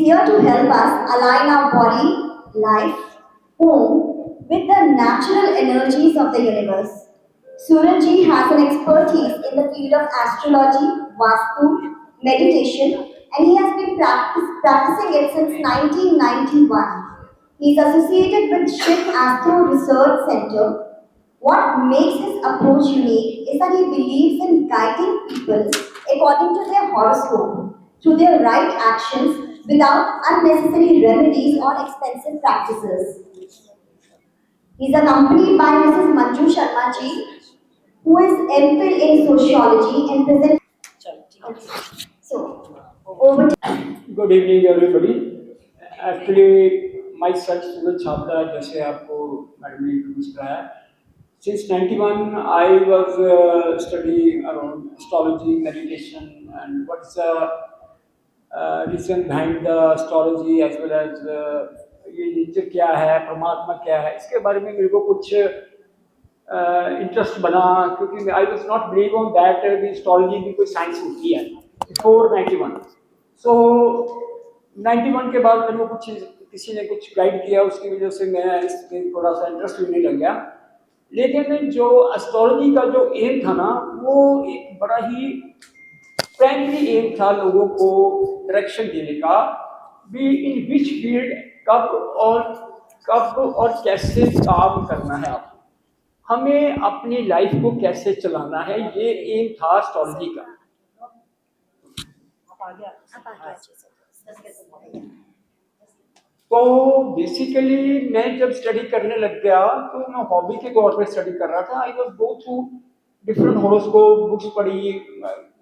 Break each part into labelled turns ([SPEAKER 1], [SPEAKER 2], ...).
[SPEAKER 1] here to help us align our body, life, home with the natural energies of the universe. Surajji has an expertise in the field of astrology, Vastu, meditation, and he has been practicing it since 1991. He is associated with Shiv Astro Research Center. What makes his approach unique is that he believes in guiding people according to their horoscope through their right actions without unnecessary remedies or expensive practices. He is accompanied by Mrs. Manju Sharma ji, who is MPhil in sociology and present. Okay. So, over to
[SPEAKER 2] good evening everybody. Actually myself Suraj Chhabra, जैसे आपको madam ने introduce कराया. Since 91 I was study around astrology, meditation and what's reason behind the astrology as well as ये nature क्या है, परमात्मा क्या है, इसके बारे में मेरे को कुछ इंटरेस्ट बना, क्योंकि I was not believe on that astrology भी कोई साइंस होती है बिफोर 91. सो 91 के बाद मेरे को कुछ किसी ने कुछ गाइड किया, उसकी वजह से मैं इसमें थोड़ा सा इंटरेस्ट लेने लग गया. लेकिन जो एस्ट्रोलॉजी का जो एम था ना, वो एक बड़ा ही प्राइमरी एम था लोगों को डायरेक्शन देने का, भी इन विच फील्ड कब और कैसे काम करना है, आपको हमें अपनी लाइफ को कैसे चलाना है, ये एम था एस्ट्रोलॉजी का. तो बेसिकली मैं जब स्टडी करने लग गया तो मैं हॉबी के तौर पे स्टडी कर रहा था. I was go through different horoscope books पढ़ी,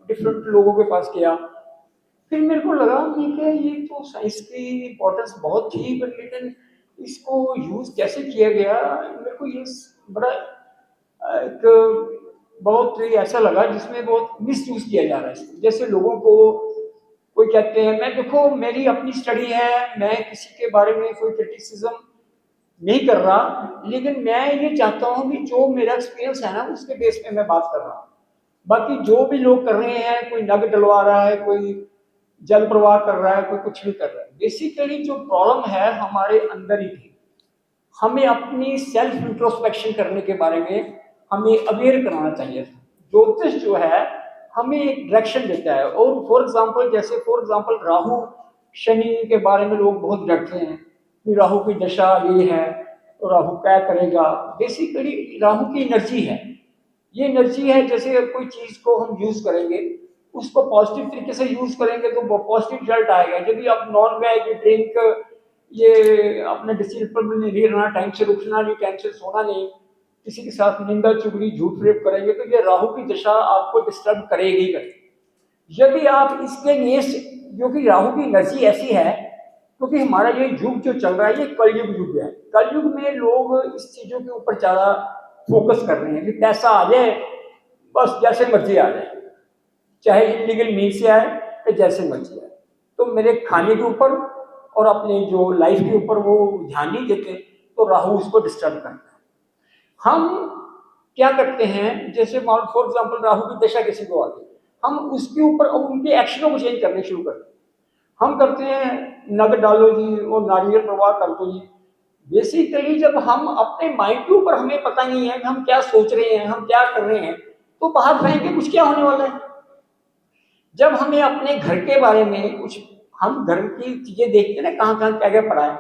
[SPEAKER 2] डिफरेंट लोगों के पास किया. फिर मेरे को लगा कि ये तो साइंस की इम्पोर्टेंस बहुत थी, बट लेकिन इसको यूज कैसे किया गया, मेरे को ये बड़ा एक बहुत ऐसा लगा जिसमें बहुत मिस यूज किया जा रहा है. जैसे लोगों को कोई कहते हैं, मैं देखो मेरी अपनी स्टडी है, मैं किसी के बारे में कोई क्रिटिसिज्म नहीं कर रहा, लेकिन मैं ये चाहता हूँ कि जो मेरा एक्सपीरियंस है ना, उसके बेस पे मैं बात कर रहा हूँ. बाकी जो भी लोग कर रहे हैं, कोई नग डलवा रहा है, कोई जल प्रवाह कर रहा है, कोई कुछ भी कर रहा है, बेसिकली जो प्रॉब्लम है हमारे अंदर ही थी. हमें अपनी सेल्फ इंट्रोस्पेक्शन करने के बारे में हमें अवेयर कराना चाहिए था. ज्योतिष जो है हमें एक डायरेक्शन देता है. और फॉर एग्जांपल राहु शनि के बारे में लोग बहुत डरते हैं कि राहु की दशा ये है तो राहु क्या करेगा. बेसिकली राहु की एनर्जी है, ये एनर्जी है. जैसे कोई चीज को हम यूज करेंगे, उसको पॉजिटिव तरीके से यूज करेंगे तो पॉजिटिव रिजल्ट आएगा. यदि आप नॉन वेज ड्रिंक, ये अपने डिसिप्लिन में नहीं रहना, टाइम से उठना नहीं, टाइम से सोना नहीं, किसी के साथ निंदा चुगली झूठ फरेब करेंगे, तो ये राहु की दशा आपको डिस्टर्ब करेगी करेगी. यदि आप इसके लिए, क्योंकि राहु की एनर्जी ऐसी है, क्योंकि हमारा ये युग जो चल रहा है ये कलयुग युग है. कलयुग में लोग इस चीजों के ऊपर ज्यादा फोकस कर रहे हैं कि पैसा आ जाए, बस जैसे मर्जी आ जाए, चाहे इलीगल मीन से आए या जैसे मर्जी आए. तो मेरे खाने के ऊपर और अपने जो लाइफ के ऊपर वो ध्यान नहीं देते, तो राहु उसको डिस्टर्ब करता है. हम क्या करते हैं, जैसे फॉर एग्जांपल राहु की दशा किसी को आ गई, हम उसके ऊपर उनके एक्शनों को चेंज करने शुरू करते हैं. हम करते हैं नग डालो जी और नारियल प्रवाह कर दो जी. बेसिकली जब हम अपने माइंड के ऊपर हमें पता नहीं है कि हम क्या सोच रहे हैं, हम क्या कर रहे हैं, तो बाहर फेंके कुछ क्या होने वाला है. जब हमें अपने घर के बारे में कुछ, हम घर की चीजें देखते हैं ना, कहाँ कहाँ क्या क्या पड़ा है,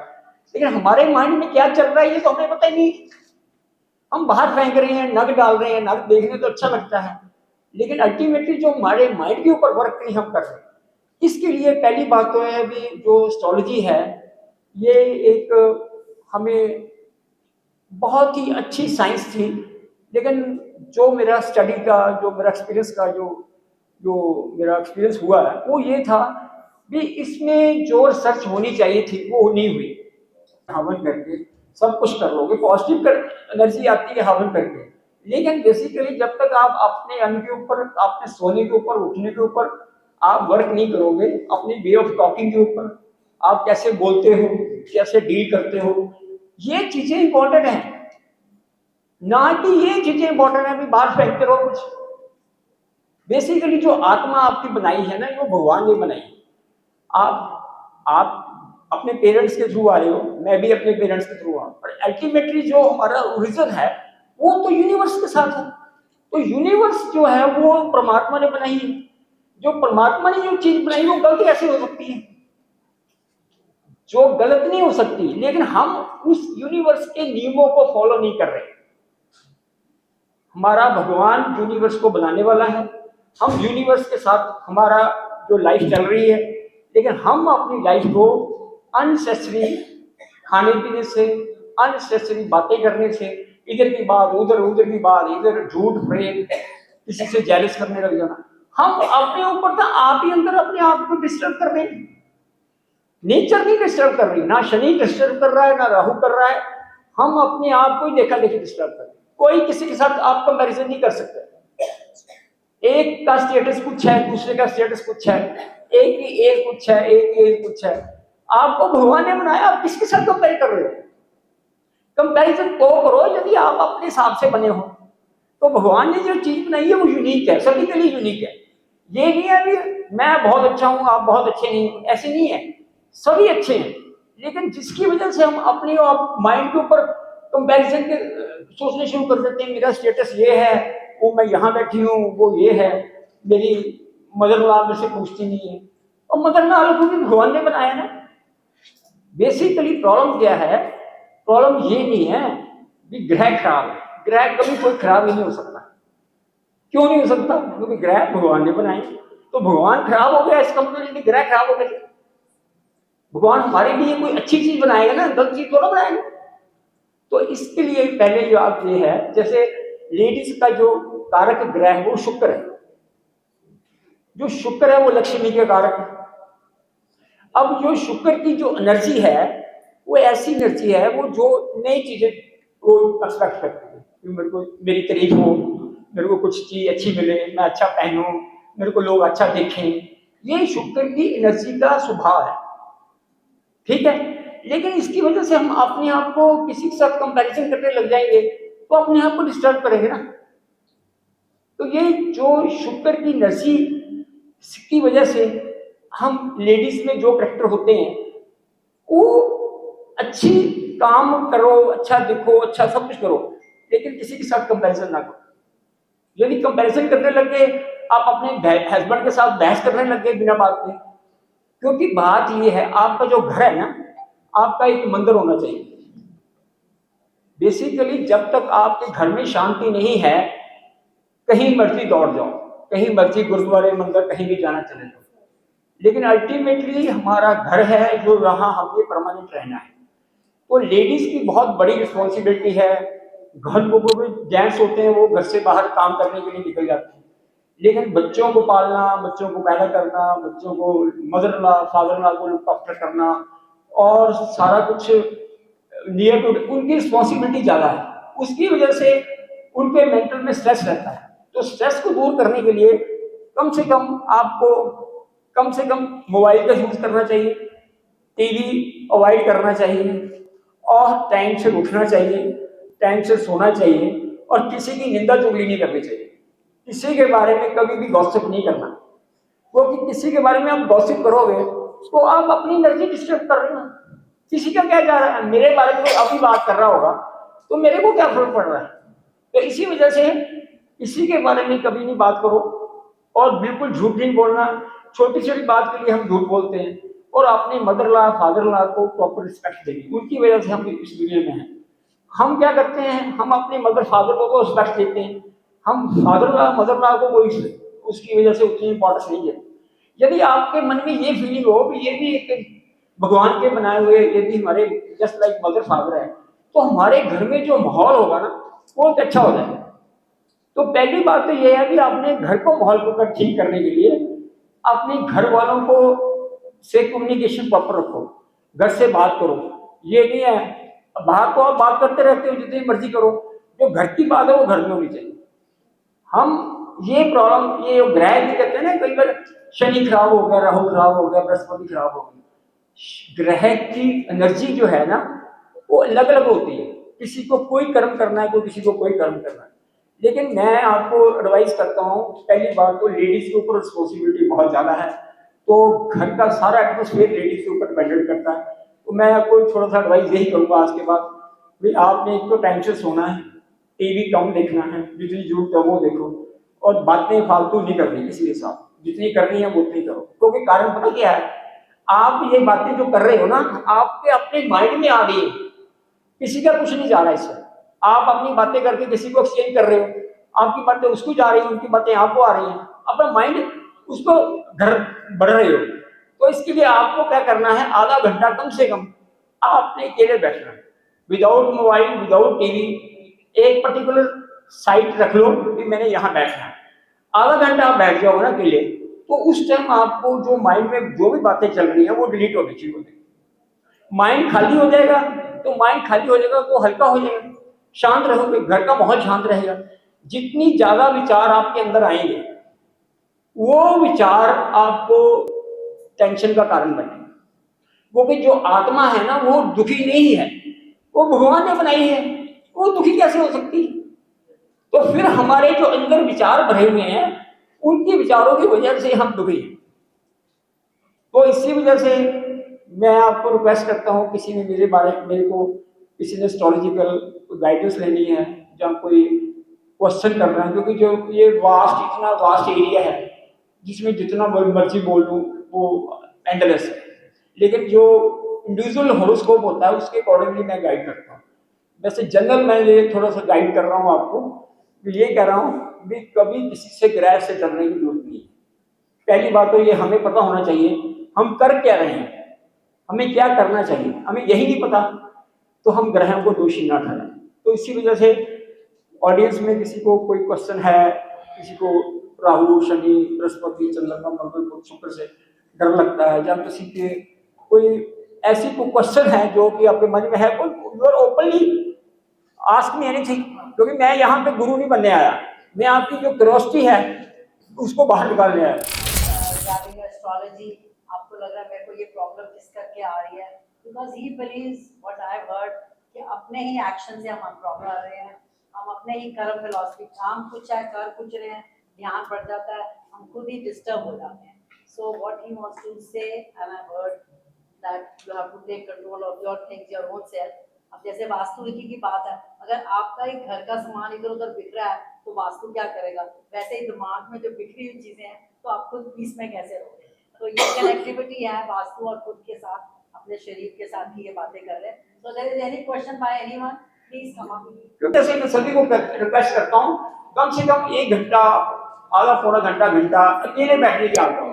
[SPEAKER 2] लेकिन हमारे माइंड में क्या चल रहा है ये तो हमें पता ही नहीं. हम बाहर फेंक रहे हैं, नग डाल रहे हैं, नग देखने तो अच्छा लगता है, लेकिन अल्टीमेटली जो हमारे माइंड के ऊपर वर्क नहीं हम कर रहे. इसके लिए पहली बात तो है भी जो एस्ट्रोलॉजी है, ये एक हमें बहुत ही अच्छी साइंस थी. लेकिन जो मेरा स्टडी का, जो मेरा एक्सपीरियंस का जो मेरा एक्सपीरियंस हुआ है, वो ये था भी इसमें जो रिसर्च होनी चाहिए थी वो नहीं हुई. हवन करके सब कुछ कर लोगे, पॉजिटिव एनर्जी आती है हवन करके, लेकिन बेसिकली जब तक आप अपने अन्न के ऊपर, अपने सोने के ऊपर, उठने के ऊपर आप वर्क नहीं करोगे, अपनी वे ऑफ टॉकिंग के ऊपर, आप कैसे बोलते हो, कैसे डील करते हो, ये चीजें इंपॉर्टेंट है. ना कि ये चीजें इंपॉर्टेंट है भी बाहर फेंकते रहो कुछ. बेसिकली जो आत्मा आपकी बनाई है ना, वो भगवान ने बनाई. आप अपने पेरेंट्स के थ्रू आए हो, मैं भी अपने पेरेंट्स के थ्रू आऊँ, पर अल्टीमेटली जो हमारा ओरिजिन है वो तो यूनिवर्स के साथ है। तो यूनिवर्स जो है वो परमात्मा ने बनाई है। जो परमात्मा ने जो चीज बनाई वो गलत कैसे हो सकती है? जो गलत नहीं हो सकती, लेकिन हम उस यूनिवर्स के नियमों को फॉलो नहीं कर रहे। हमारा भगवान यूनिवर्स को बनाने वाला है, हम यूनिवर्स के साथ हमारा जो लाइफ चल रही है, लेकिन हम अपनी लाइफ को अननेसेसरी खाने पीने से, अननेसेसरी बातें करने से, इधर की बात उधर, उधर की बात इधर, झूठ प्रेम, किसी से जेलस करने लग जाना, हम अपने ऊपर तो आप ही अंदर अपने आप को डिस्टर्ब कर रहे हैं। नेचर नहीं डिस्टर्ब कर रही, ना शनि डिस्टर्ब कर रहा है, ना राहु कर रहा है, हम अपने आप को ही देखा देखी डिस्टर्ब कर रहे हैं। कोई किसी के साथ आप कंपैरिजन नहीं कर सकते। एक का स्टेटस कुछ है, दूसरे का स्टेटस कुछ है, एक की एज कुछ है, एक की एज कुछ है। आपको भगवान ने बनाया, आप किसके साथ कंपेयर कर रहे हो? कंपैरिजन तो करो यदि आप अपने हिसाब से बने हो। तो भगवान ने जो चीज बनाई है वो यूनिक है, सभी के लिए यूनिक है। ये नहीं है कि मैं बहुत अच्छा हूं आप बहुत अच्छे नहीं, ऐसे नहीं है, सभी अच्छे हैं। लेकिन जिसकी वजह से हम अपने माइंड के ऊपर कंपैरिजन के सोचने शुरू कर देते हैं, मेरा स्टेटस ये है, वो मैं यहाँ बैठी हूँ, वो ये है, मेरी मदर इन लॉ मेरे से पूछती नहीं है। और मदर इन लॉ को भी भगवान ने बनाया ना। बेसिकली प्रॉब्लम क्या है? प्रॉब्लम ये नहीं है कि ग्रह खराब है, ग्रह कभी कोई खराब ही नहीं हो सकता। क्यों नहीं हो सकता? क्योंकि ग्रह भगवान ने बनाए। तो भगवान खराब हो गया इसका मतलब नहीं ग्रह खराब हो गए। भगवान हमारे लिए कोई अच्छी चीज बनाएगा ना, गलत चीज थोड़ा बनाएगा। तो इसके लिए पहले जवाब ये है, जैसे लेडीज का जो कारक ग्रह है वो शुक्र है। जो शुक्र है वो लक्ष्मी के कारक है। अब जो शुक्र की जो एनर्जी है वो ऐसी एनर्जी है वो जो नई चीजें को एक्सपेक्ट करती है कि मेरे को मेरी तारीफ हो, मेरे को कुछ चीज अच्छी मिले, मैं अच्छा पहनूं, मेरे को लोग अच्छा देखें। ये शुक्र की एनर्जी का स्वभाव है, ठीक है। लेकिन इसकी वजह से हम अपने आप को किसी के साथ कंपैरिजन करने लग जाएंगे तो अपने आप को डिस्टर्ब करेंगे ना। तो ये जो शुक्र की एनर्जी की वजह से हम लेडीज में जो करेक्टर होते हैं वो अच्छी काम करो, अच्छा दिखो, अच्छा सब कुछ करो, लेकिन किसी के साथ कंपैरिजन ना करो। यदि कंपैरिजन करने लगे, आप अपने हस्बैंड के साथ बहस करने लगे बिना बात के, क्योंकि बात ये है आपका जो घर है ना, आपका एक मंदिर होना चाहिए। बेसिकली जब तक आपके घर में शांति नहीं है, कहीं मर्जी दौड़ जाओ, कहीं मर्जी गुरुद्वारे मंदिर कहीं भी जाना चले जाओ, लेकिन अल्टीमेटली हमारा घर है जो यहाँ हमें परमानेंट रहना है। तो लेडीज की बहुत बड़ी रिस्पॉन्सिबिलिटी है। घर को भी जेंट्स होते हैं वो घर से बाहर काम करने के लिए निकल जाते हैं, लेकिन बच्चों को पालना, बच्चों को पैदा करना, बच्चों को मदर ला फादर ला को लुक आफ्टर करना और सारा कुछ नियर टू उनकी रिस्पॉन्सिबिलिटी ज़्यादा है। उसकी वजह से उनके मेंटल में स्ट्रेस रहता है। तो स्ट्रेस को दूर करने के लिए कम से कम आपको कम से कम मोबाइल का यूज करना चाहिए, टीवी अवॉइड करना चाहिए और टाइम से उठना चाहिए, टाइम से सोना चाहिए और किसी की निंदा चुगली नहीं करनी चाहिए। किसी के बारे में कभी भी गॉसिप नहीं करना, क्योंकि किसी के बारे में आप गॉसिप करोगे तो आप अपनी एनर्जी डिस्टर्ब कर रहे हो। किसी का क्या जा रहा है, मेरे बारे में अभी बात कर रहा होगा तो मेरे को क्या फर्क पड़ रहा है। तो इसी वजह से किसी के बारे में कभी नहीं बात करो और बिल्कुल झूठ नहीं बोलना। छोटी छोटी बात के लिए हम झूठ बोलते हैं और अपने मदर ला फादर ला को प्रॉपर रिस्पेक्ट देंगे, उनकी वजह से हम इस दुनिया में हैं। हम क्या करते हैं, हम अपने मदर फादर को तो रिस्पेक्ट देते हैं, हम फादर ला मदर ला को कोई उसकी वजह से उतनी इंपॉर्टेंस नहीं है। यदि आपके मन में ये फीलिंग हो कि ये भी एक भगवान के बनाए हुए, ये भी हमारे जस्ट लाइक मदर फादर है, तो हमारे घर में जो माहौल होगा ना वो एक अच्छा हो जाएगा। तो पहली बात तो ये है कि आपने घर को माहौल को ठीक करने के लिए अपने घर वालों को से कम्युनिकेशन प्रॉपर रखो, घर से बात करो। ये नहीं है बाहर तो आप बात करते रहते हो जितनी मर्जी करो, जो घर की बात है वो घर में होनी चाहिए। हम ये प्रॉब्लम ये ग्रह भी कहते हैं ना, कई बार शनि खराब हो गया, राहु खराब हो गया, बृहस्पति खराब हो गया। ग्रह की एनर्जी जो है ना वो अलग अलग होती है, किसी को कोई कर्म करना है, कोई किसी को कोई कर्म करना है। लेकिन मैं आपको एडवाइस करता हूँ, पहली बात तो लेडीज के ऊपर रिस्पॉन्सिबिलिटी बहुत ज्यादा है, तो घर का सारा एटमोस्फेयर लेडीज के ऊपर डिपेंडेंट करता है। तो मैं कोई थोड़ा सा एडवाइस यही करूँगा आज के बाद, भाई आपने एक तो टाइम से सोना है, टीवी कम देखना है, जितनी जरूरत है वो देखो, और बातें फालतू नहीं करनी किसी के साथ, जितनी करनी है वो उतनी करो। क्योंकि कारण पता क्या है, आप ये बातें जो कर रहे हो ना, आपके अपने माइंड में आ रही है, किसी का कुछ नहीं जा रहा है इससे। आप अपनी बातें करके किसी को एक्सचेंज कर रहे हो, आपकी बातें उसको जा रही है, उनकी बातें आपको आ रही हैं, अपना माइंड उसको घर बढ़ रहे हो। तो इसके लिए आपको क्या करना है, आधा घंटा कम से कम आपने अकेले बैठना है, विदाउट मोबाइल, विदाउट टीवी। एक पर्टिकुलर साइट रख लो कि मैंने यहाँ बैठना है, आधा घंटा आप बैठ जाओगे ना अकेले, तो उस टाइम आपको जो माइंड में जो भी बातें चल रही है वो डिलीट होनी चाहिए होती। माइंड खाली हो जाएगा, तो माइंड खाली हो जाएगा तो हल्का हो जाएगा, शांत रहोगे, घर का माहौल शांत रहेगा। जितनी ज्यादा विचार आपके अंदर आएंगे, वो विचार आपको टेंशन का कारण बनेगा। क्योंकि जो आत्मा है ना, वो दुखी नहीं है, वो भगवान ने बनाई है, वो दुखी कैसे हो सकती? तो फिर हमारे जो अंदर विचार भरे हुए हैं, उनके विचारों की वजह से हम दुखी हैं। तो इसी वजह से मैं आपको रिक्वेस्ट करता हूँ, किसी ने मेरे को किसी ने एस्ट्रोलॉजिकल गाइडेंस लेनी है, जहाँ कोई क्वेश्चन करना है, क्योंकि जो ये इतना वास्ट एरिया है, जिसमें जितना मर्जी बोल लूँ वो एंडलेस है। लेकिन जो इंडिविजुअल हॉरोस्कोप होता है उसके अकॉर्डिंगली मैं गाइड करता हूँ। वैसे जनरल मैं ये थोड़ा सा गाइड कर रहा हूँ आपको, ये कह रहा हूँ कि कभी किसी से ग्रह से डरने की जरूरत नहीं है। पहली बात तो ये हमें पता होना चाहिए हम कर क्या रहे हैं, हमें क्या करना चाहिए। हमें यही नहीं पता तो हम ग्रहों को दोषी ना ठहराएं। तो इसी वजह से ऑडियंस में किसी को कोई क्वेश्चन है, किसी को राहु, शनि, बृहस्पति, चंद्रमा, मंगल, बुध, शुक्र से डर लगता है, या किसी के कोई ऐसी कोई क्वेश्चन है जो कि आपके मन में है, you are openly ask me anything. क्योंकि मैं यहाँ पे गुरु नहीं बनने आया, मैं आपकी जो क्यूरियोसिटी है उसको बाहर निकालने आया।
[SPEAKER 3] एस्ट्रोलॉजी आपको लग रहा है मेरे को ये प्रॉब्लम किस करके आ रही है, because he believes what I have heard कि अपने ही एक्शन से हम प्रॉब्लम आ रहे हैं, हम अपने ही कर्म फिलॉसफी, काम कुछ है कर कुछ रहे हैं, ध्यान बढ़ जाता है, हम खुद ही डिस्टर्ब हो जाते हैं। So what he wants to say, and I heard that you have to take control of your things, your own self. अब जैसे वास्तु विधि की बात है, अगर आपका ही घर का सामान इधर उधर बिखरा रहा है तो वास्तु क्या करेगा? वैसे ही दिमाग में जो बिखरी हुई चीजें हैं तो आप खुद पीस में कैसे रहोगे? तो ये कनेक्टिविटी है वास्तु और खुद के साथ, अपने शरीर के साथ ही ये बातें कर रहे हैं। So there is any question by anyone, please come up.
[SPEAKER 2] जैसे मैं सभी को रिक्वेस्ट करता हूँ, कम से कम 1 घंटा, आधा पौना घंटा अकेले बैठने की आदत हो।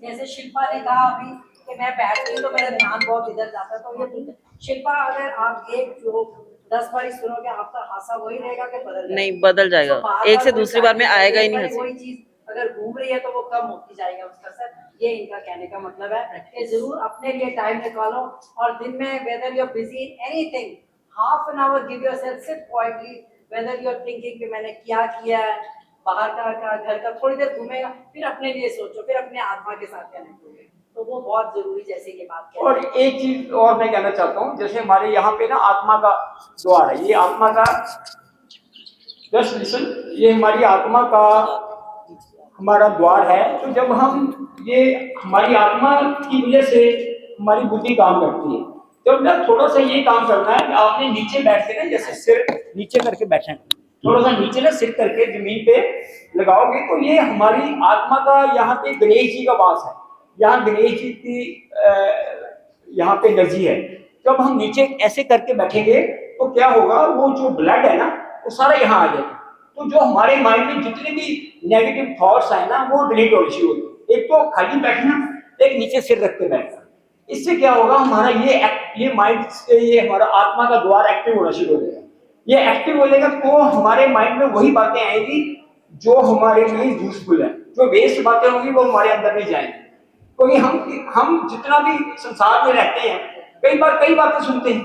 [SPEAKER 3] जैसे शिल्पा ने कहा अभी कि मैं बैठती हूँ तो मेरा ध्यान बहुत इधर जाता है, तो ये शिल्पा अगर आप एक जो 10 बार सुनोगे आपका हासा वही रहेगा कि बदल जाएगा?
[SPEAKER 4] नहीं, बदल जाएगा। एक से दूसरी बार में आएगा ही नहीं हंसी।
[SPEAKER 3] वही चीज अगर घूम रही है तो वो कम होती जाएगा उसका असर। ये इनका कहने का मतलब है कि जरूर अपने लिए टाइम निकालो, और दिन में whether you are busy in anything, half an hour give yourself, sit quietly, whether you are thinking कि मैंने क्या किया है, बाहर का घर का, थोड़ी देर घूमेगा, फिर अपने लिए सोचो, फिर अपने आत्मा के साथ कनेक्ट होगे, तो वो बहुत जरूरी, जैसे ये बात है।
[SPEAKER 2] और एक चीज और मैं कहना चाहता हूँ, जैसे हमारे यहाँ पे ना आत्मा का द्वार है, ये आत्मा का, जस्ट लिसन, ये हमारी आत्मा का हमारा द्वार है। तो जब हम ये हमारी आत्मा की वजह से हमारी बुद्धि काम करती है, जब ना थोड़ा सा ये काम करना है, आपने नीचे बैठ के ना, जैसे सिर नीचे करके बैठे, थोड़ा सा नीचे ना सिर करके जमीन पे लगाओगे, तो ये हमारी आत्मा का, यहाँ पे गणेश जी का वास है, यहाँ गणेश जी की यहाँ पे एनर्जी है। जब हम नीचे ऐसे करके बैठेंगे तो क्या होगा, वो जो ब्लड है ना वो सारा यहाँ आ जाएगा। तो जो हमारे माइंड में जितने भी नेगेटिव थॉट्स आए ना वो डिलीट होनी शुरू होती। एक तो खाली बैठना, एक नीचे सिर रख के बैठना, इससे क्या होगा, हमारा ये माइंड से, ये हमारा आत्मा का द्वार एक्टिव होना शुरू हो जाएगा। ये एक्टिव हो जाएगा तो हमारे माइंड में वही बातें आएंगी जो हमारे लिए यूजफुल है, जो वेस्ट बातें होंगी वो हमारे अंदर नहीं जाएंगी। क्योंकि हम जितना भी संसार में रहते हैं, कई बातें सुनते हैं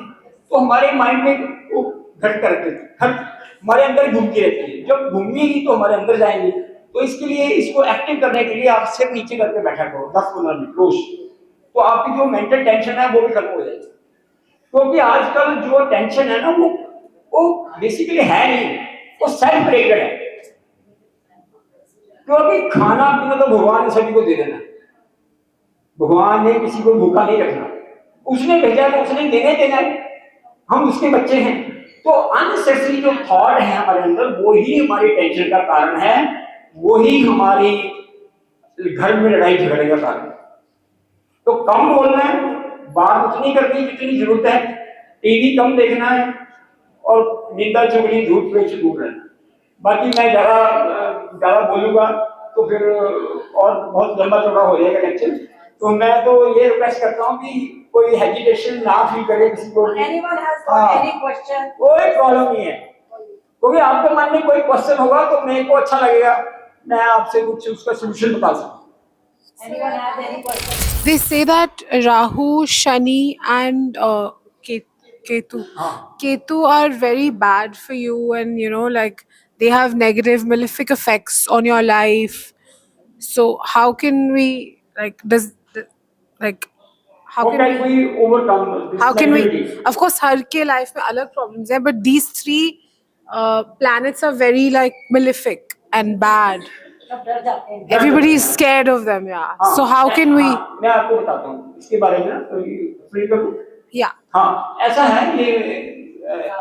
[SPEAKER 2] तो हमारे माइंड में वो घट करके हमारे अंदर घूमती रहती है, जब घूमेगी तो हमारे अंदर जाएंगी। तो इसके लिए, इसको एक्टिव करने के लिए आप सिर नीचे करके बैठा करो 10-15 मिनट रोज, तो आपकी जो मेंटल टेंशन है वो भी खत्म हो जाएगी। क्योंकि आजकल जो टेंशन है ना वो बेसिकली है नहीं, वो सेल्फ क्रिएटेड है। क्योंकि खाना पीना तो भगवान ने सभी को दे देना, भगवान ने किसी को भूखा नहीं रखना, उसने भेजा तो उसने देने देना है, हम उसके बच्चे हैं। तो अननेसेसरी जो थॉट है हमारे अंदर वो ही हमारी टेंशन का कारण है, वो ही हमारी घर में लड़ाई झगड़े का कारण है। तो कम बोलना है, बात उतनी करनी जितनी जरूरत है, टीवी कम देखना है और निंदा चुगली झूठ फरेब से दूर रहना। बाकी मैं ज्यादा बोलूंगा तो फिर और बहुत लंबा चौड़ा हो जाएगा लेक्चर। तो मैं तो ये रिक्वेस्ट करता हूँ कि कोई हेजिटेशन ना फील करे किसी को।
[SPEAKER 3] Anyone has got any question?
[SPEAKER 2] कोई प्रॉब्लम नहीं है, क्योंकि आपके मन में कोई क्वेश्चन होगा तो मेरे को अच्छा लगेगा, मैं आपसे कुछ उसका सोल्यूशन बता सकूं।
[SPEAKER 3] Anyone has any question?
[SPEAKER 5] They say that Rahu, Shani, and Ketu. Ketu are very bad for you, and like they have negative, malefic effects on your life. So how can we how
[SPEAKER 2] How can we overcome this
[SPEAKER 5] how can we?
[SPEAKER 2] negativity?
[SPEAKER 5] Of course, हर के life में अलग problems हैं, but these three planets are very like malefic and bad.
[SPEAKER 3] सब डर जाते हैं।
[SPEAKER 5] Everybody is scared of them, yeah.
[SPEAKER 2] हाँ,
[SPEAKER 5] So how can we?
[SPEAKER 2] मैं आपको बताता हूँ इसके बारे में ना, तो फ्री करूँ।
[SPEAKER 5] Yeah.
[SPEAKER 2] हाँ, ऐसा है ये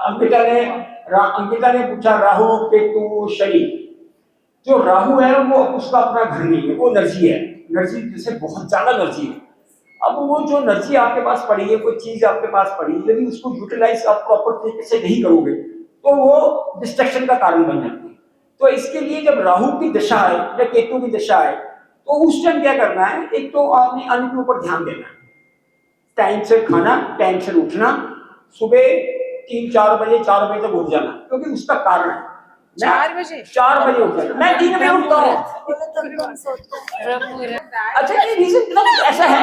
[SPEAKER 2] अंकिता ने पूछा राहु केतु शनि। जो राहु है वो उसका अपना घर नहीं है, वो एनर्जी है, एनर्जी जैसे बहुत ज्यादा एनर्जी है। अब वो जो एनर्जी आपके पास पड़ी है, कोई चीज आपके पास पड़ी है, यदि उसको यूटिलाइज आप प्रॉपर तरीके से नहीं करोगे तो वो डिस्ट्रक्शन का कारण बन जाती है। तो इसके लिए जब राहु की दशा है या केतु की दशा है तो उस टाइम क्या करना है, एक तो आपने अन्न के ऊपर ध्यान देना है, टाइम से खाना, टाइम से उठना, सुबह 3-4 बजे 4 बजे तक उठ जाना, क्योंकि उसका कारण है
[SPEAKER 5] 4 बजे
[SPEAKER 2] 4 बजे उठ जाना। मैं 3 बजे उठता हूँ। अच्छा, ये रीजन ऐसा है,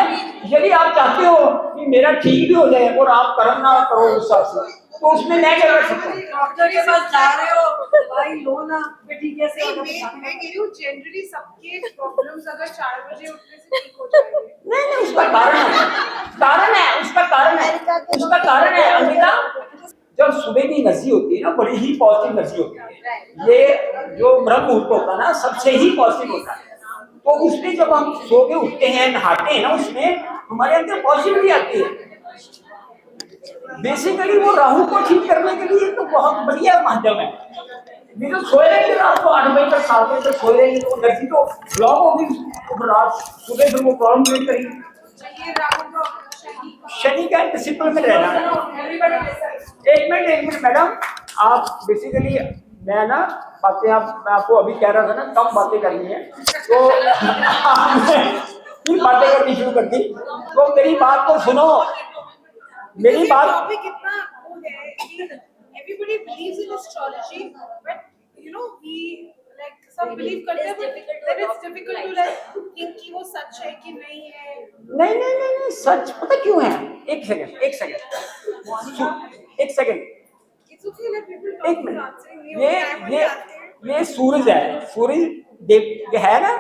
[SPEAKER 2] यदि आप चाहते हो कि मेरा ठीक भी हो जाए और आप कर्म ना करो उस हिसाब से, तो उसमें मैं क्या कर सकता हूँ?
[SPEAKER 3] डॉक्टर के पास जा रहे हो भाई, लो ना बेटी कैसे होगा?
[SPEAKER 5] मैं कह रही हूँ जनरली सबके प्रॉब्लम्स अगर 4 बजे उठने से ठीक हो जाएंगे।
[SPEAKER 2] नहीं, उसका कारण है अंकिता, जब सुबह की एनर्जी होती है ना, बड़ी ही पॉजिटिव एनर्जी होती है। ये जो ब्रह्म मुहूर्त होता है ना, सबसे ही पॉजिटिव होता है। तो उसमें जब हम सो के उठते हैं, नहाते हैं ना, उसमें हमारे अंदर पॉजिटिविटी आती है। बेसिकली वो राहु को ठीक करने के लिए तो बहुत बढ़िया माध्यम है। नहीं तो सोए रहेंगे रात को 8 बजे तक 7 बजे तक सोए रहेंगे तो एनर्जी तो ब्लॉक होगी, तो रात सुबह फिर वो प्रॉब्लम क्रिएट करेगी। शनि का डिसिप्लिन में रहना है। एक मिनट मैडम, आप बेसिकली मैं ना बातें मैं आपको अभी कह रहा था ना, कम बातें करनी है, तो फिर बातें करनी शुरू कर दी। तो मेरी बात को सुनो, मेरी बात।
[SPEAKER 5] टॉपिक इतना वो है कि everybody believes in astrology, but we like सब बिलीव करते हैं, but then it's difficult to like think कि वो सच है कि नहीं है।
[SPEAKER 2] नहीं, सच पता क्यों है? एक second
[SPEAKER 5] It's okay that people
[SPEAKER 2] एक
[SPEAKER 5] talk
[SPEAKER 2] मिनट।
[SPEAKER 5] answering
[SPEAKER 2] ये सूरज है, सूरज देख है ना,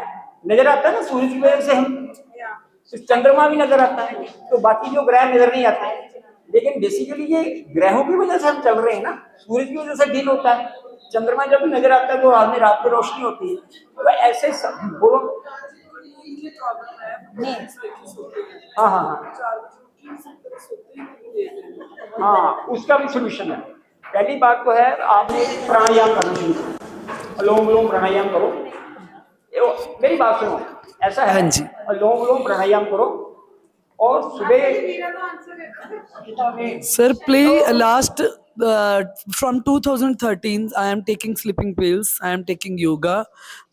[SPEAKER 2] नजर आता है ना, सूरज की वजह से हम चंद्रमा भी नजर आता है, तो बाकी जो ग्रह नजर नहीं आते। लेकिन बेसिकली ये ग्रहों की वजह से हम चल रहे हैं ना, सूरज की वजह से दिन होता है, चंद्रमा जब भी नजर आता है तो रात में रोशनी होती है। तो ऐसे बोलो। हाँ, उसका भी सोल्यूशन है। पहली बात तो है आपने प्राणायाम करना शुरू करो, अनुलोम विलोम प्राणायाम करो। मेरी बात सुनो, ऐसा है, हाँ जी, अनुलोम विलोम प्राणायाम करो और सुबह।
[SPEAKER 6] Sir, last from 2013, I am taking sleeping pills. I am taking yoga,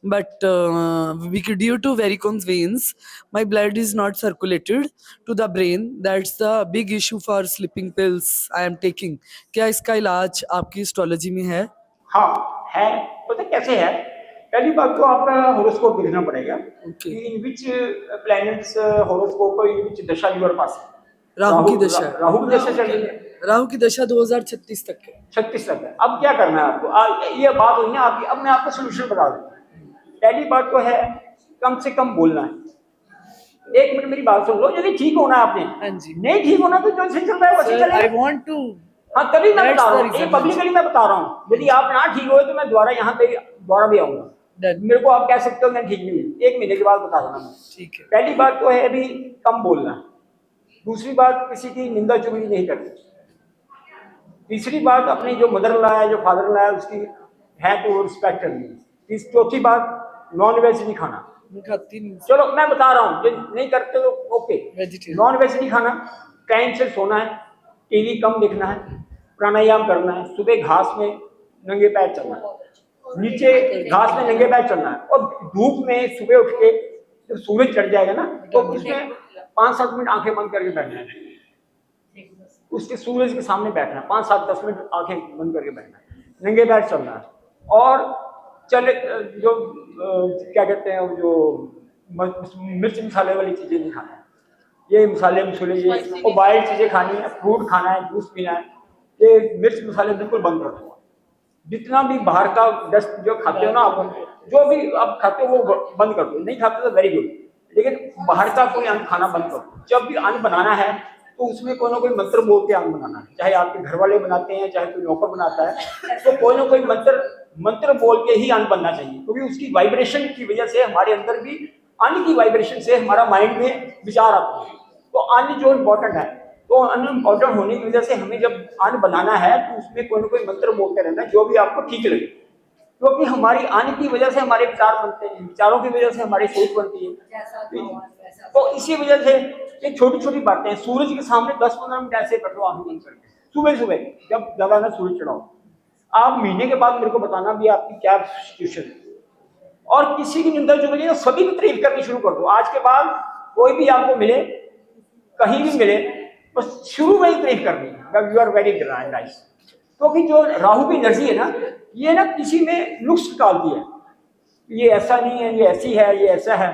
[SPEAKER 6] but due to varicose veins, my blood is not circulated to the brain. That's the big issue for sleeping pills I am taking. क्या इसका इलाज आपकी astrology में है?
[SPEAKER 2] हाँ है, पता कैसे है? पहली बात तो आपका हॉरोस्कोप देखना पड़ेगा कि इन विच प्लैनेट्स हॉरोस्कोप इन विच दशा यूर पास है। राहु की दशा चल रही है।
[SPEAKER 6] राहु की दशा 2036 तक है।
[SPEAKER 2] 36 तक है। अब क्या करना है आपको? ये बात हुई ना आपकी, अब मैं आपको सोल्यूशन बता दूं। पहली बात तो है कम से कम बोलना है। 1 मिनट मेरी बात सुन लो। यदि ठीक होना आपने,
[SPEAKER 6] हाँ जी,
[SPEAKER 2] नहीं ठीक होना तो जो सही चल रहा है वैसे चलेगा।
[SPEAKER 6] I want to।
[SPEAKER 2] हाँ, तभी मैं बता रहा हूँ, पब्लिकली मैं बता रहा हूँ। यदि आप ना ठीक हो तो मैं दोबारा यहाँ पे दोबारा भी आऊंगा। मेरे को आप कह सकते हो मैं ठीक नहीं हूँ, 1 महीने के बाद बता दूंगा मैं।
[SPEAKER 6] ठीक है।
[SPEAKER 2] पहली बात तो है अभी कम बोलना, दूसरी बात, किसी की निंदा चुगली नहीं करनी। तीसरी बात, अपनी जो मदर ला है, जो फादर ला है, उसकी है तो रिस्पेक्ट करनी। चौथी बात, नॉन वेज नहीं खाना।
[SPEAKER 6] खाती नहीं।
[SPEAKER 2] चलो मैं बता रहा हूँ, जो नहीं करते तो ओके।
[SPEAKER 6] वेजिटेरियन।
[SPEAKER 2] नॉन वेज नहीं खाना, टाइम से सोना है, टीवी कम देखना है, प्राणायाम करना है, सुबह घास में नंगे पैर चलना है, नीचे घास में नंगे पैर चलना है, और धूप में सुबह उठ के जब सूरज चढ़ जाएगा ना तो उसमें 5-7 मिनट आंखें बंद करके बैठना है, उसके सूरज के सामने बैठना है, 5-7-10 मिनट आंखें बंद करके बैठना है, नंगे पैर चलना है। और चले जो क्या कहते हैं, जो मिर्च मसाले वाली चीज़ें नहीं खाना है, ये मसाले मसूले, ये और वाइल्ड चीज़ें खानी है, फ्रूट खाना है, जूस पीना है, ये मिर्च मसाले बिल्कुल बंद कर दो। जितना भी बाहर का डस्ट जो खाते हो ना आप, जो भी आप खाते हो वो बंद कर दो, नहीं खाते तो वेरी गुड, लेकिन बाहर का कोई अन्न खाना बंद कर दो। जब भी अन्न बनाना है तो उसमें कोई ना कोई मंत्र बोल के अन्न बनाना है, चाहे आपके घर वाले बनाते हैं, चाहे कोई नौकर बनाता है, तो कोई ना कोई मंत्र बोल के ही अन्न बनना चाहिए, क्योंकि उसकी वाइब्रेशन की वजह से हमारे अंदर भी, अन्न की वाइब्रेशन से हमारा माइंड में विचार आते हैं। तो अन्न जो इम्पोर्टेंट है, तो अन्न इम्पोर्टेंट होने की वजह से हमें जब अन्न बनाना है तो उसमें कोई ना कोई मंत्र बोलते रहना है, जो भी आपको ठीक लगे, क्योंकि हमारी अन्न की वजह से हमारे विचार बनते हैं, विचारों की वजह से हमारी सोच बनती है। तो इसी वजह से ये छोटी छोटी बातें हैं। सूरज के सामने 10-15 मिनट ऐसे बैठो, आंखें बंद करके, सुबह सुबह जब ज्यादा ना सूरज चढ़ाओ। आप महीने के बाद मेरे को बताना भी आपकी क्या सिचुएशन है, और किसी की निंदा चुगली सभी की तारीफ करनी शुरू कर दो। आज के बाद कोई भी आपको मिले, कहीं भी मिले, बस शुरू में ही तारीफ करनी है, यू आर वेरी नाइस। क्योंकि जो राहु की एनर्जी है ना, ये ना किसी में नुक्स निकालती है, ये ऐसा नहीं है, ये ऐसी है, ये ऐसा है,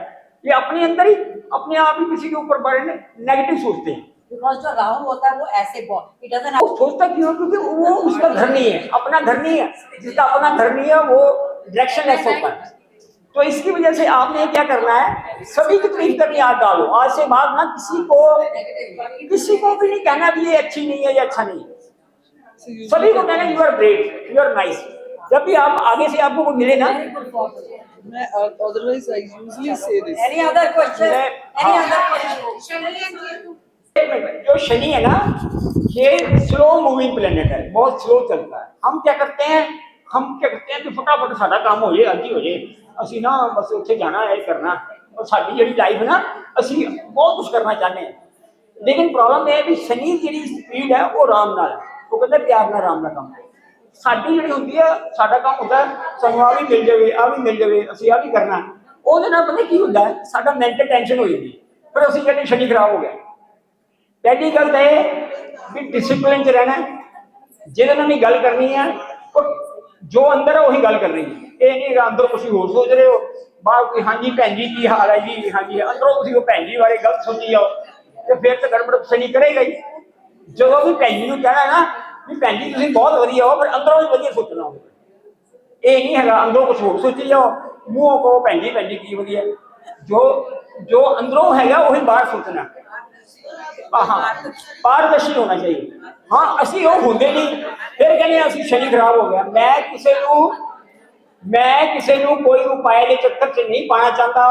[SPEAKER 2] ये अपने अंदर ही अपने आप ही किसी के ऊपर बारे में नेगेटिव सोचते हैं।
[SPEAKER 3] बिकॉज जो राहु होता है वो ऐसे इट डजंट
[SPEAKER 2] वो सोचता क्यों? क्योंकि वो उसका घर नहीं है, अपना घर नहीं है। जिसका अपना घर नहीं है वो डायरेक्शन लेस होता है। तो इसकी वजह से आपने क्या करना है, सभी की तारीफ करनी याद डालो। आज से बाद ना किसी को भी नहीं कहना भी ये अच्छी नहीं है, ये अच्छा नहीं है, सभी को कहना you are great, you are nice. जब भी आप आगे से आपको वो मिले ना,
[SPEAKER 6] otherwise I usually say this.
[SPEAKER 3] Any other question? Any other question?
[SPEAKER 2] जो शनि है ना, ये स्लो मूविंग प्लेनेट है, बहुत स्लो चलता है। हम क्या करते हैं कि फटाफट सारा काम हो जाए, अभी हो जाए, असी ना बस उत्थे जाना है, करना, और साडी जिहड़ी लाइफ ना असी बहुत कुछ करना चाहते हैं। लेकिन प्रॉब्लम यह है कि शनि जिहड़ी स्पीड है वो आराम नाल, वो कहते प्यार नाल आराम नाल काम। साडी जिहड़ी हुंदी है, साडा काम होंदा है सानूं आ भी मिल जावे, आ भी मिल जावे, असी आ भी करना, ਉਹਦੇ ਨਾਲ पता की हुंदा है, साडा मेंटल टेंशन हो जाती है, फिर असी कहते शनि खराब हो गया। पहली गल तो यह भी डिसिप्लिन च रहना, जिहदे नाल गल करनी है जो अंदर है वही गल करनी है। ये नहीं अंदर कुछ होर सोच रहे हो, बाहर कोई हाँ जी भैन जी की हाल है जी, हाँ जी, अंदरों तुसीं वो भैन जी बारे गलत सोची जाओ, तो फिर तो गड़बड़ शनि करेगा ही। जो भी भैन जी नूं कहना ना भी भैन जी तुसीं बहुत वधिया हो, पर अंदरों भी वधिया सोचना हो, ये नहीं है अंदरों कुछ होर सोची जाओ, मूँहों को भैन जी की वधिया, जो अंदरों है वही बाहर सोचना। हाँ, पारदर्शी होना चाहिए। हाँ, असी वो होंगे नहीं, फिर कहने असी शनि खराब हो गया। मैं किसी को कोई उपाय के चक्कर च नहीं पाना चाहता,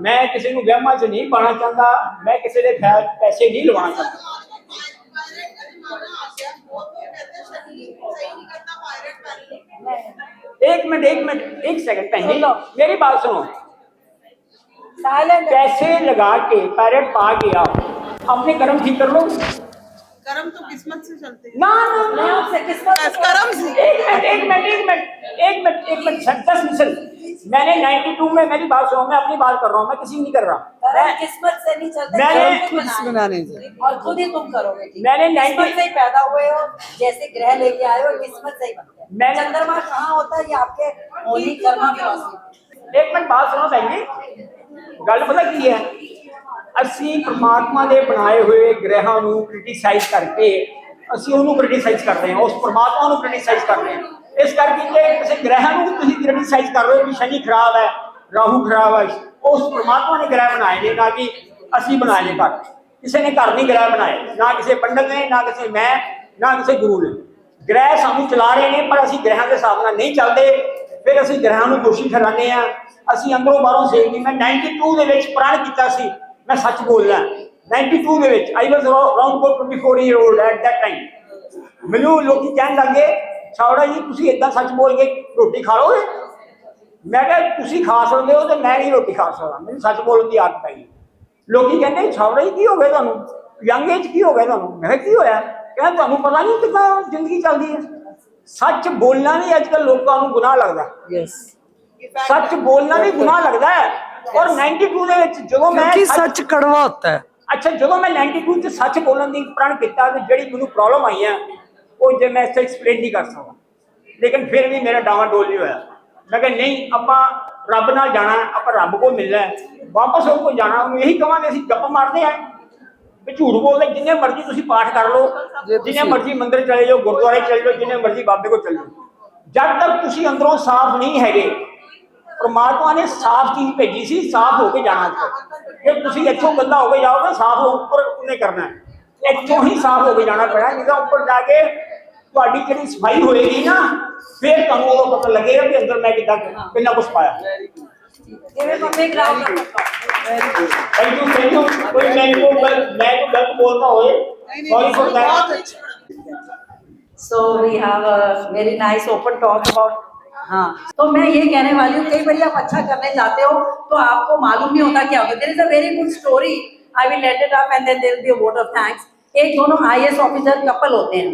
[SPEAKER 2] मैं किसी को वहमां च नहीं पाना चाहता, मैं किसी के पैसे नहीं लवाना चाहता। एक सेकंड पहले मेरी बात सुनो। पैसे लगा के पैरेट पा के आप अपने कर्म ठीक कर लो।
[SPEAKER 7] कर्म तो किस्मत से चलते हैं।
[SPEAKER 2] ना
[SPEAKER 7] कर्म से।
[SPEAKER 2] एक मिनट 10 मिनट। मैंने 92 में, मेरी बात सुनो, मैं अपनी बात कर रहा हूँ, मैं किसी की नहीं कर रहा।
[SPEAKER 3] कर्म किस्मत से नहीं चलते,
[SPEAKER 2] मैंने
[SPEAKER 6] खुद से बनाने से,
[SPEAKER 3] और खुद ही तुम करोगे।
[SPEAKER 2] मैंने
[SPEAKER 3] किस्मत से ही पैदा हुए हो, जैसे ग्रह लेके आए हो, किस्मत से ही बनते हैं। चंद्रमा कहाँ होता है, ये आपके होली कर्मा फिलॉसफी।
[SPEAKER 2] एक मिनट बात सुनो भैन जी, गल पता की है, ਅਸੀਂ परमात्मा के बनाए हुए ग्रहों को क्रिटिसाइज करके ਅਸੀਂ ਉਹਨੂੰ क्रिटिसाइज कर रहे हैं, उस परमात्मा को क्रिटिसाइज कर रहे हैं। इस करके जे किसी ग्रह को ਤੁਸੀਂ क्रिटिसाइज कर रहे हो कि शनि खराब है, राहु खराब है, उस परमात्मा ने ग्रह बनाए ने, ना कि ਅਸੀਂ बनाए ने घर। किसी ने घर नहीं ग्रह बनाए, ना किसी पंडित ने, ना किसी मैं, ना किसी गुरु ने। ग्रह सानू चला रहे हैं, पर ਅਸੀਂ ग्रहों के हिसाब ਨਾਲ नहीं चलते, फिर ਅਸੀਂ ग्रहों को दोषी ठहराने हैं। ਅਸੀਂ अंदरों बाहरों सेक नहीं। मैं 92 ਦੇ ਵਿੱਚ प्रण किया सी, मैं सच बोलना, 92 ਦੇ ਵਿੱਚ I was around 24 year old at that time. ਮੈਨੂੰ ਲੋਕੀ ਕਹਿਣ ਲੱਗੇ ਛਾਵੜਾ ਜੀ ਤੁਸੀਂ ਇਦਾਂ ਸੱਚ ਬੋਲ ਕੇ ਰੋਟੀ ਖਾ ਲੋਗੇ? ਮੈਂ ਕਿਹਾ ਤੁਸੀਂ ਖਾ ਸਕਦੇ ਹੋ ਤੇ ਮੈਂ ਨਹੀਂ ਰੋਟੀ ਖਾ ਸਕਦਾ, ਮੈਨੂੰ ਸੱਚ ਬੋਲਣ ਦੀ ਆਦਤ ਪਈ। ਲੋਕੀ ਕਹਿੰਦੇ ਛਾਵੜਾ ਜੀ ਕੀ ਹੋ ਗਿਆ ਤੁਹਾਨੂੰ, ਯੰਗ ਏਜ ਕੀ ਹੋ ਗਿਆ ਤੁਹਾਨੂੰ? ਮੈਂ ਕਿਹਾ ਕੀ ਹੋਇਆ? ਕਹਿੰਦਾ ਤੁਹਾਨੂੰ ਪਤਾ ਨਹੀਂ ਕਿੱਦਾਂ ਜ਼ਿੰਦਗੀ ਚੱਲਦੀ ਹੈ। ਸੱਚ ਬੋਲਣਾ ਵੀ ਅੱਜ ਕੱਲ੍ਹ ਲੋਕਾਂ ਨੂੰ ਗੁਨਾਹ ਲੱਗਦਾ।
[SPEAKER 6] Yes.
[SPEAKER 2] ਸੱਚ ਬੋਲਣਾ ਵੀ ਗੁਨਾਹ ਲੱਗਦਾ ਹੈ। ਔਰ 92 ਦੇ ਵਿੱਚ ਜਦੋਂ ਮੈਂ
[SPEAKER 6] क्योंकि सच कड़वा होता है।
[SPEAKER 2] ਅੱਛਾ ਜਦੋਂ ਮੈਂ 92 ਚ ਸੱਚ ਬੋਲਣ ਦੀ ਪ੍ਰਣ ਕੀਤਾ ਤੇ ਜਿਹੜੀ ਮੈਨੂੰ ਪ੍ਰੋਬਲਮ ਆਈ ਹੈ ਉਹ ਜੇ ਮੈਂ ਇੱਥੇ ਐਕਸਪਲੇਨ ਨਹੀਂ ਕਰ ਸਕਦਾ, ਲੇਕਿਨ ਫਿਰ ਵੀ ਮੇਰਾ ਡਾਵਾਂ ਡੋਲ ਨਹੀਂ ਹੋਇਆ। ਮੈਂ ਕਿਹਾ ਨਹੀਂ ਆਪਾਂ ਰੱਬ ਨਾਲ ਜਾਣਾ, ਆਪਾਂ ਰੱਬ ਕੋਲ ਮਿਲਣਾ ਹੈ, ਵਾਪਸ ਉਹ ਕੋਲ ਜਾਣਾ। ਉਹਨੂੰ ਇਹੀ ਕਹਾਂਗੇ ਅਸੀਂ ਗੱਪ ਮਾਰਦੇ ਹਾਂ ਵੀ ਝੂਠ ਬੋਲਦੇ, ਜਿੰਨੇ ਮਰਜ਼ੀ ਤੁਸੀਂ ਪਾਠ ਕਰ ਲਓ, ਜਿੰਨੇ ਮਰਜ਼ੀ ਮੰਦਿਰ ਚਲੇ ਜਾਓ, ਗੁਰਦੁਆਰੇ ਚਲੇ ਜਾਓ, ਜਿੰਨੇ ਮਰਜ਼ੀ ਬਾਬੇ ਕੋਲ ਚਲੇ ਜਾਓ, ਜਦ ਤੱਕ ਤੁਸੀਂ ਅੰਦਰੋਂ ਸਾਫ਼ ਨਹੀਂ ਹੈਗੇ। परमात्मा ने साफ चीज भेजी सी, साफ होके जाना। जे तुसी इत्थों गंदा होके जाओगे, साफ ऊपर उन्हें करना है, इत्थों ही साफ होके जाना पैना। नहीं तो ऊपर जाके तुहाडी जिहड़ी सफाई होएगी ना, फिर तुहानूं उदों पता लगेगा कि अंदर मैं कितना कुछ पाया। Thank you. कोई मैं तो गलत बोलता होए, sorry for that.
[SPEAKER 3] So we have a very nice open talk about। हाँ, तो मैं ये कहने वाली हूँ, कई बार आप अच्छा करने जाते हो तो आपको मालूम नहीं होता क्या होगा। There is a very good story, I will let it up and then there will be a vote of thanks. एक दोनों आईएएस ऑफिसर कपल होते हैं,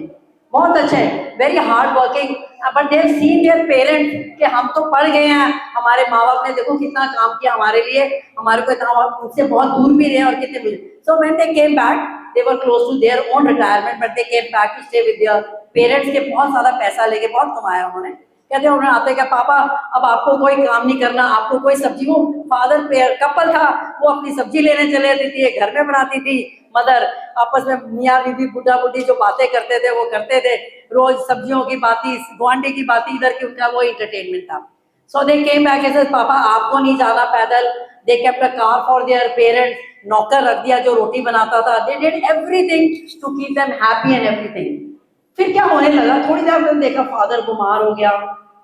[SPEAKER 3] बहुत अच्छे हैं, very hard working, but they have seen their parents कि हम तो पढ़ गए हैं, हमारे माँ बाप ने देखो कितना काम किया हमारे लिए, हमारे को इतना उनसे बहुत दूर भी रहे और कितने भी। So when they came back, they were close to their own retirement, but they came back to stay with their parents के बहुत ज्यादा पैसा लेके बहुत कमाया उन्होंने। कहते हैं उन्हें आते क्या पापा अब आपको कोई काम नहीं करना, आपको कोई सब्जी, वो फादर कपल था, वो अपनी सब्जी लेने चले जाती थी, घर में बनाती थी मदर, आपस में मियाँ बीबी बुढ़ा बुढ़ी जो बातें करते थे वो करते थे, रोज सब्जियों की बाती, गुआंढी की बाती, इधर की उनका वो इंटरटेनमेंट था। So they came back and said पापा आपको नहीं जाना पैदल। They kept a car for their parents, नौकर रख दिया जो रोटी बनाता था। They did everything to keep them happy and everything. फिर क्या होने लगा, थोड़ी देर में देखा फादर बीमार हो गया,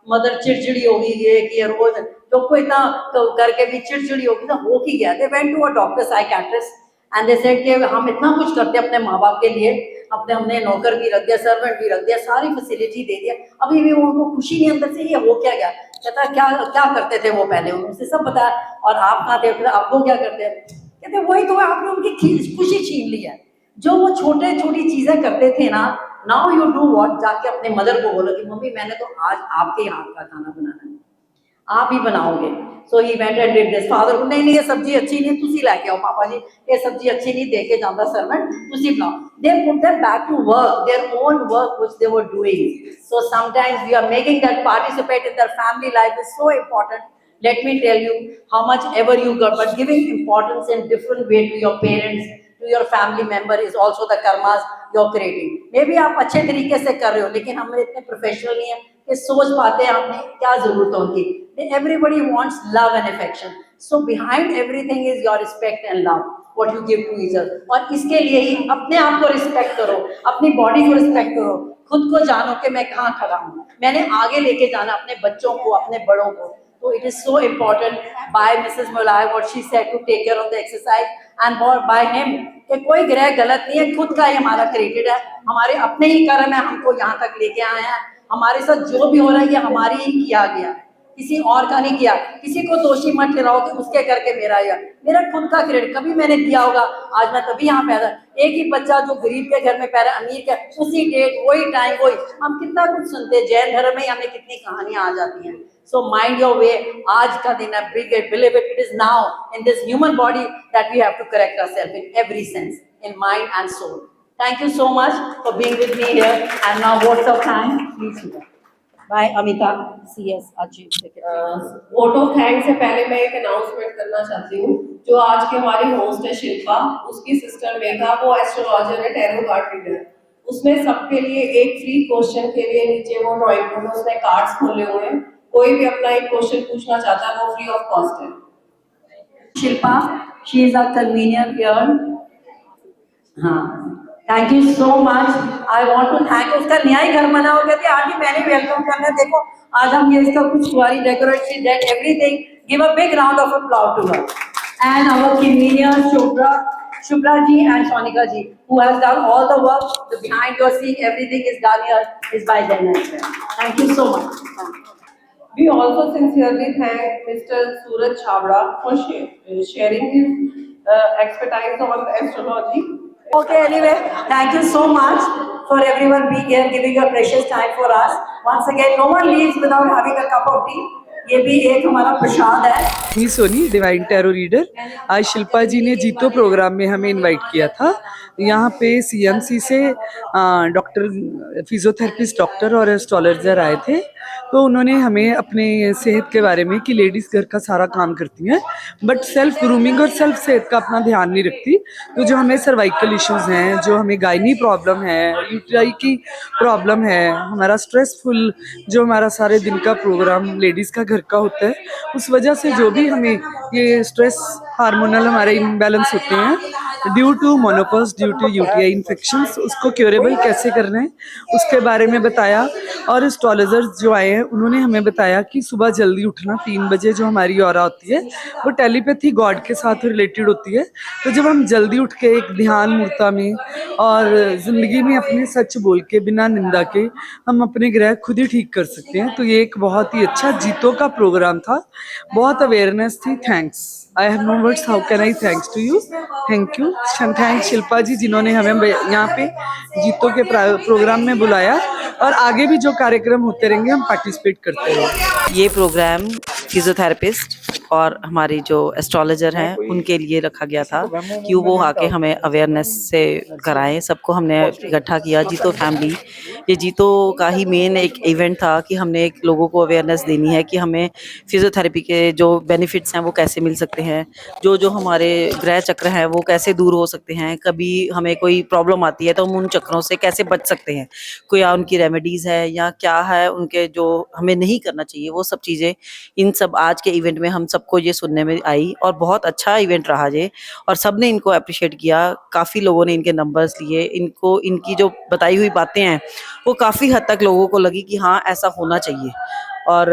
[SPEAKER 3] मदर चिड़चिड़ी हो गई, ये कि रोज तो कोई इतना करके भी चिड़चिड़ी होगी ना, हो ही गया। They went to a doctor psychiatrist and they said कि हम इतना कुछ करते हैं अपने माँ बाप के लिए, हमने नौकर भी रख दिया, सर्वेंट भी रख दिया, सारी फैसिलिटी दे दिया, अभी भी उनको खुशी नहीं अंदर से, ये हो क्या गया। कहता क्या क्या करते थे वो पहले, उनसे सब बताया, और आप कहाँ थे, आपको क्या करते हैं? कहते वही तो आपने उनकी खुशी छीन ली है। जो वो छोटे छोटी चीजें करते थे ना, नाउ यू डू व्हाट, जाके अपने मदर को बोलो कि मम्मी मैंने तो आज आपके हाथ का खाना बनाना है, आप ही बनाओगे। So he went and did this. Father को नहीं ये सब्जी अच्छी नहीं, तुसी लेके आओ पापा जी, ये सब्जी अच्छी नहीं, दे के जाता सर्वेंट, तुसी बनाओ। They put them back to work, their own work which they were doing. So sometimes we are making that participate in their family life is so important. Let me tell you, how much ever you got, but giving importance in different way to your parents, to your family member is also the karmas you're creating. Maybe आप अच्छे तरीके से कर रहे हो, लेकिन हम इतने प्रोफेशनल नहीं है कि सोच पाते हैं आपने क्या जरूरत है उनकी। Everybody wants love and affection. So behind everything is your respect and love, what you give to each other. और इसके लिए ही अपने आप को रिस्पेक्ट करो, अपनी बॉडी को रिस्पेक्ट करो, खुद को जानो कि मैं कहाँ खड़ा हूँ, मैंने आगे लेके जाना अपने बच्चों को, अपने बड़ों को। So it is so important by Mrs. Mulay what she said to take care of the exercise and by him कि कोई ग्रह गलत नहीं है, खुद का ही हमारा क्रिएटेड है, हमारे अपने ही कर्म है, हमको यहाँ तक लेके आए हैं। हमारे साथ जो भी हो रहा है ये हमारी ही किया गया, किसी और का नहीं किया। किसी को दोषी मत ठहराओ कि उसके करके मेरा या मेरा खुद का क्रेडिट, कभी मैंने दिया होगा, आज मैं तभी यहाँ पैदा। एक ही बच्चा जो गरीब के घर में पैदा, अमीर के, उसी डेट वही टाइम वही, हम कितना कुछ सुनते हैं। जैन धर्म में हमें कितनी कहानियां आ जाती हैं। सो माइंड योर वे, आज का दिन है, believe it, it is now in this human body that we have to correct ourselves in every sense, in mind and soul. Thank you so much for being with me here. And now votes of thanks, please. By Amita, CS, Chief
[SPEAKER 8] vote of thanks से पहले मैं एक announcement करना चाहती हूँ। जो आज के हमारी होस्ट है शिल्पा, उसकी सिस्टर मेघा, वो एस्ट्रोलॉजर है, टैरो कार्ड रीडर। उसमें सबके लिए एक फ्री क्वेश्चन के लिए नीचे वो ड्राइंग रूम में उसने कार्ड्स खोले हुए हैं, कोई भी अपना एक क्वेश्चन पूछना चाहता है वो फ्री ऑफ कॉस्ट है।
[SPEAKER 3] Shilpa, she is our convener here. हाँ, thank you so much. I want to thank, उसका नया ही घर बना हो गया था, आज ही मैंने वेलकम करना। देखो आज हम ये इसका कुछ हुआरी decoration that everything, give a big round of applause to her and our convener Shobha Shubhra ji and Sonika ji, who has done all the work. The behind you're seeing everything is done here is by them as well. Thank you so much.
[SPEAKER 8] We also sincerely thank Mr. Suraj Chabra for sharing his expertise on astrology.
[SPEAKER 3] Okay, anyway, thank you so much for everyone being here, giving your precious time for us. Once again, no one leaves without having a cup of tea. ये भी एक हमारा प्रसाद है.
[SPEAKER 6] मी Soni divine tarot reader. आज शिल्पा जी ने जीतो programme में हमें इनवाइट किया था। यहाँ पे सीएमसी से डॉक्टर, फिजियोथेरेपिस्ट डॉक्टर और एस्ट्रोलॉजर आए थे। तो उन्होंने हमें अपने सेहत के बारे में कि लेडीज़ घर का सारा काम करती हैं बट सेल्फ ग्रूमिंग और सेल्फ सेहत का अपना ध्यान नहीं रखती। तो जो हमें सर्वाइकल इश्यूज़ हैं, जो हमें गायनी प्रॉब्लम है, यूटीआई की प्रॉब्लम है, हमारा स्ट्रेसफुल जो हमारा सारे दिन का प्रोग्राम लेडीज़ का घर का होता है, उस वजह से जो भी हमें ये स्ट्रेस हार्मोनल हमारे इम्बैलेंस होते हैं due to menopause, due to UTI infections, उसको क्योरेबल कैसे करना है उसके बारे में बताया। और एस्ट्रोलॉजर्स जो आए हैं उन्होंने हमें बताया कि सुबह जल्दी उठना, 3 बजे जो हमारी ऑरा होती है वो टेलीपैथी गॉड के साथ रिलेटेड होती है। तो जब हम जल्दी उठ के एक ध्यान मूर्ता में और ज़िंदगी में अपने सच बोल के बिना निंदा के हम अपने ग्रह खुद ही ठीक कर सकते हैं। तो ये एक बहुत ही अच्छा जीतो का प्रोग्राम था, बहुत अवेयरनेस थी। Thanks, I have no words, how can I thanks to you. Thank you, thanks Shilpa ji जिन्होंने हमें यहाँ पे जीतो के प्रोग्राम में बुलाया और आगे भी जो कार्यक्रम होते रहेंगे हम पार्टिसिपेट करते रहेंगे।
[SPEAKER 4] ये प्रोग्राम फिजियोथेरेपिस्ट और हमारी जो एस्ट्रोलॉजर हैं उनके लिए रखा गया था कि वो आके हमें अवेयरनेस से कराएं। सबको हमने इकट्ठा किया, जीतो फैमिली। ये जीतो का ही मेन एक इवेंट था कि हमने एक लोगों को अवेयरनेस देनी है कि हमें फिजियोथेरेपी के जो बेनिफिट्स हैं वो कैसे मिल सकते हैं, जो जो हमारे ग्रह चक्र हैं वो कैसे दूर हो सकते हैं, कभी हमें कोई प्रॉब्लम आती है तो हम उन चक्रों से कैसे बच सकते हैं, कोई उनकी रेमेडीज़ है या क्या है उनके जो हमें नहीं करना चाहिए, वो सब चीज़ें इन सब आज के इवेंट में हम सबको ये सुनने में आई। और बहुत अच्छा इवेंट रहा ये, और सब ने इनको अप्रिशिएट किया। काफ़ी लोगों ने इनके नंबर्स लिए, इनको इनकी जो बताई हुई बातें हैं वो काफ़ी हद तक लोगों को लगी कि हाँ ऐसा होना चाहिए। और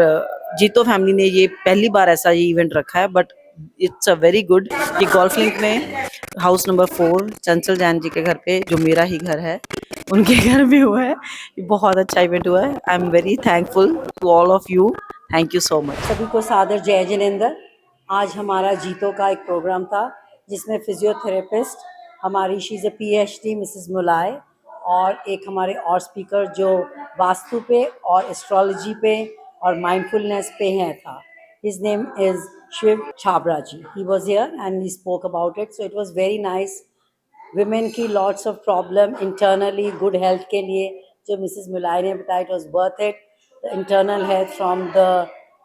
[SPEAKER 4] जीतो फैमिली ने ये पहली बार ऐसा ये इवेंट रखा है, but it's a very good. ये गोल्फ लिंक में हाउस नंबर 4 चंचल जैन जी के घर पे, जो मेरा ही घर है, उनके घर भी हुआ है। ये बहुत अच्छा इवेंट हुआ है। I am very thankful to all of you. Thank you so much.
[SPEAKER 3] सभी को सादर जय जिनेंद्र। आज हमारा जीतो का एक प्रोग्राम था जिसमें फिजियोथेरेपिस्ट हमारी she is a PhD Mrs Mulay, और एक हमारे और स्पीकर जो वास्तु पे और एस्ट्रोलॉजी पे और माइंडफुलनेस पे हैं था। His name is Shiv Chabra ji. He was here and he spoke about it. So it was very nice. Women की lots of problem internally, good health के लिए जो मिसेस मुलाय ने बताया, it was worth it. The internal health from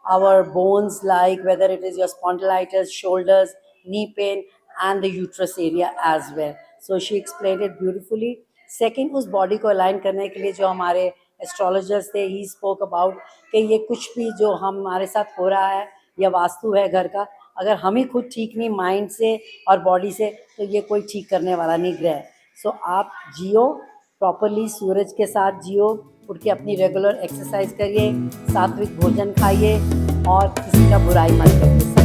[SPEAKER 3] our bones, like whether it is your spondylitis, shoulders, knee pain and the uterus area as well. So she explained it beautifully. Second, उस body को align करने के लिए जो हमारे astrologers थे, he spoke about कि ये कुछ भी जो हमारे साथ हो रहा है या वास्तु है घर का, अगर हम ही खुद ठीक नहीं माइंड से और बॉडी से, तो ये कोई ठीक करने वाला नहीं ग्रह। सो आप जियो प्रॉपरली, सूरज के साथ जियो, उठ के अपनी रेगुलर एक्सरसाइज करिए, सात्विक भोजन खाइए और किसी का बुराई मत करिए।